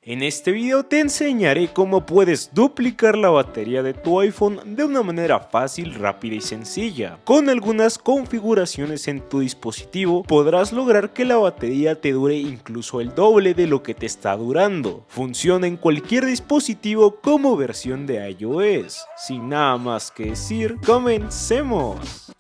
En este video te enseñaré cómo puedes duplicar la batería de tu iPhone de una manera fácil, rápida y sencilla. Con algunas configuraciones en tu dispositivo podrás lograr que la batería te dure incluso el doble de lo que te está durando. Funciona en cualquier dispositivo como versión de iOS. Sin nada más que decir, comencemos.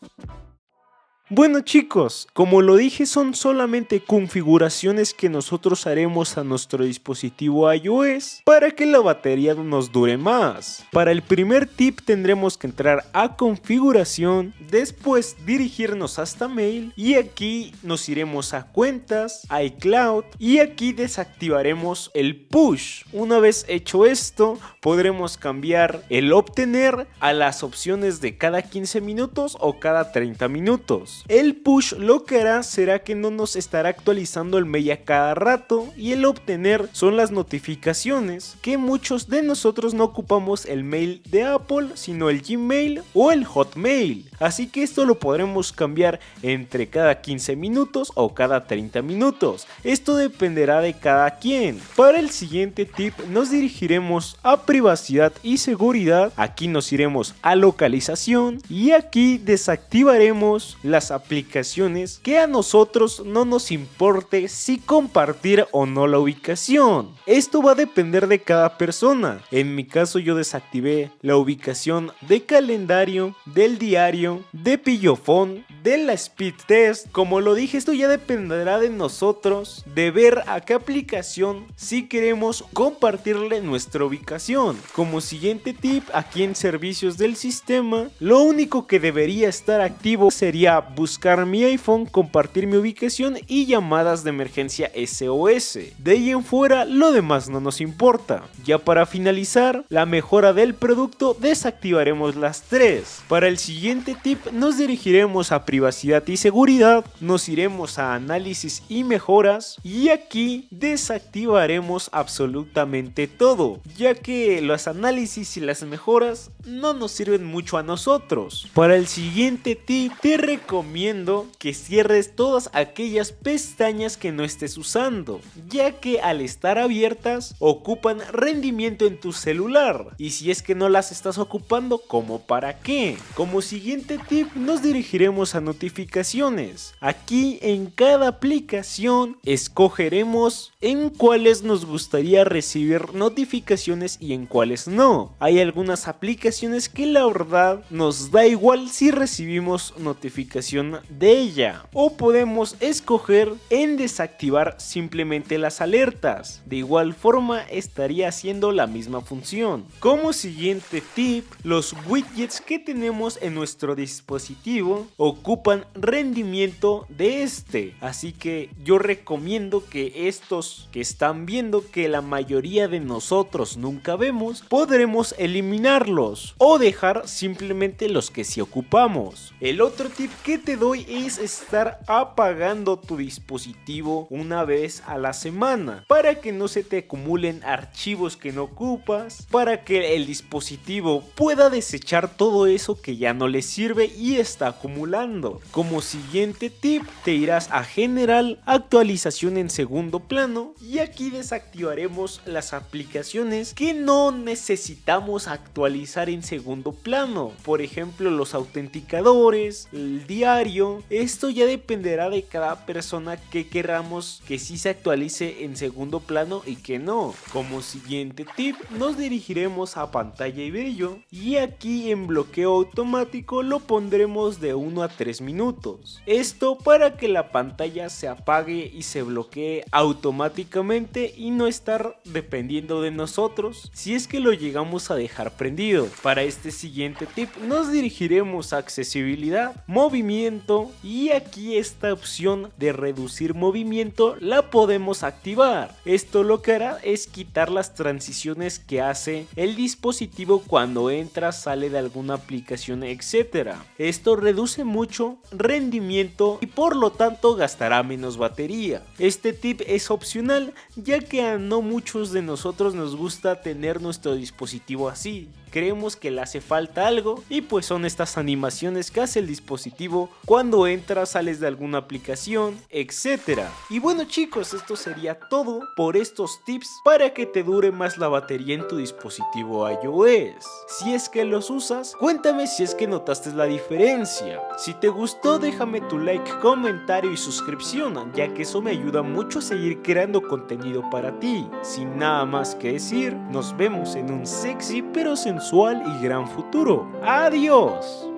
Bueno chicos, como lo dije, son solamente configuraciones que nosotros haremos a nuestro dispositivo iOS para que la batería nos dure más. Para el primer tip tendremos que entrar a configuración, después dirigirnos hasta mail y aquí nos iremos a cuentas, a iCloud y aquí desactivaremos el push. Una vez hecho esto, podremos cambiar el obtener a las opciones de cada 15 minutos o cada 30 minutos. El push lo que hará será que no nos estará actualizando el mail a cada rato y el obtener son las notificaciones, que muchos de nosotros no ocupamos el mail de Apple sino el Gmail o el Hotmail, así que esto lo podremos cambiar entre cada 15 minutos o cada 30 minutos, esto dependerá de cada quien. Para el siguiente tip nos dirigiremos a privacidad y seguridad, aquí nos iremos a localización y aquí desactivaremos las aplicaciones que a nosotros no nos importe si compartir o no la ubicación. Esto va a depender de cada persona. En mi caso yo desactivé la ubicación de calendario, del diario, de Pillofón, de la Speed Test. Como lo dije, esto ya dependerá de nosotros, de ver a qué aplicación si queremos compartirle nuestra ubicación. Como siguiente tip, aquí en servicios del sistema, lo único que debería estar activo sería buscar mi iPhone, compartir mi ubicación y llamadas de emergencia SOS. De ahí en fuera lo demás no nos importa. Ya para finalizar la mejora del producto desactivaremos las tres. Para el siguiente tip nos dirigiremos a privacidad y seguridad, nos iremos a análisis y mejoras y aquí desactivaremos absolutamente todo, ya que los análisis y las mejoras no nos sirven mucho a nosotros. Para el siguiente tip te recomiendo que cierres todas aquellas pestañas que no estés usando, ya que al estar abiertas ocupan rendimiento en tu celular y si es que no las estás ocupando, ¿como para qué? Como siguiente tip nos dirigiremos a notificaciones. Aquí en cada aplicación escogeremos en cuáles nos gustaría recibir notificaciones y en cuáles no. Hay algunas aplicaciones que la verdad nos da igual si recibimos notificación de ella, o podemos escoger en desactivar simplemente las alertas. De igual forma estaría haciendo la misma función. Como siguiente tip, los widgets que tenemos en nuestro dispositivo ocupan rendimiento de este, así que yo recomiendo que estos que están viendo, que la mayoría de nosotros nunca vemos, podremos eliminarlos o dejar simplemente los que sí ocupamos. El otro tip que te doy es estar apagando tu dispositivo una vez a la semana para que no se te acumulen archivos que no ocupas, para que el dispositivo pueda desechar todo eso que ya no le sirve y está acumulando. Como siguiente tip te irás a general, actualización en segundo plano y aquí desactivaremos las aplicaciones que no necesitamos actualizar en segundo plano, por ejemplo los autenticadores, el diario. Esto ya dependerá de cada persona que queramos que sí se actualice en segundo plano y que no. Como siguiente tip nos dirigiremos a pantalla y brillo y aquí en bloqueo automático lo pondremos de 1 a 3 minutos. Esto para que la pantalla se apague y se bloquee automáticamente y no estar dependiendo de nosotros si es que lo llegamos a dejar prendido. Para este siguiente tip nos dirigiremos a accesibilidad, movimiento y aquí esta opción de reducir movimiento la podemos activar. Esto lo que hará es quitar las transiciones que hace el dispositivo cuando entra, sale de alguna aplicación, etcétera. Esto reduce mucho rendimiento y por lo tanto gastará menos batería. Este tip es opcional ya que a no muchos de nosotros nos gusta tener nuestro dispositivo así. creemos que le hace falta algo y pues son estas animaciones que hace el dispositivo cuando entras, sales de alguna aplicación, etcétera. Y bueno chicos, esto sería todo por estos tips para que te dure más la batería en tu dispositivo iOS. Si es que los usas, cuéntame si es que notaste la diferencia. Si te gustó, déjame tu like, comentario y suscripción, ya que eso me ayuda mucho a seguir creando contenido para ti. Sin nada más que decir, nos vemos en un sexy pero sensual y gran futuro. ¡Adiós!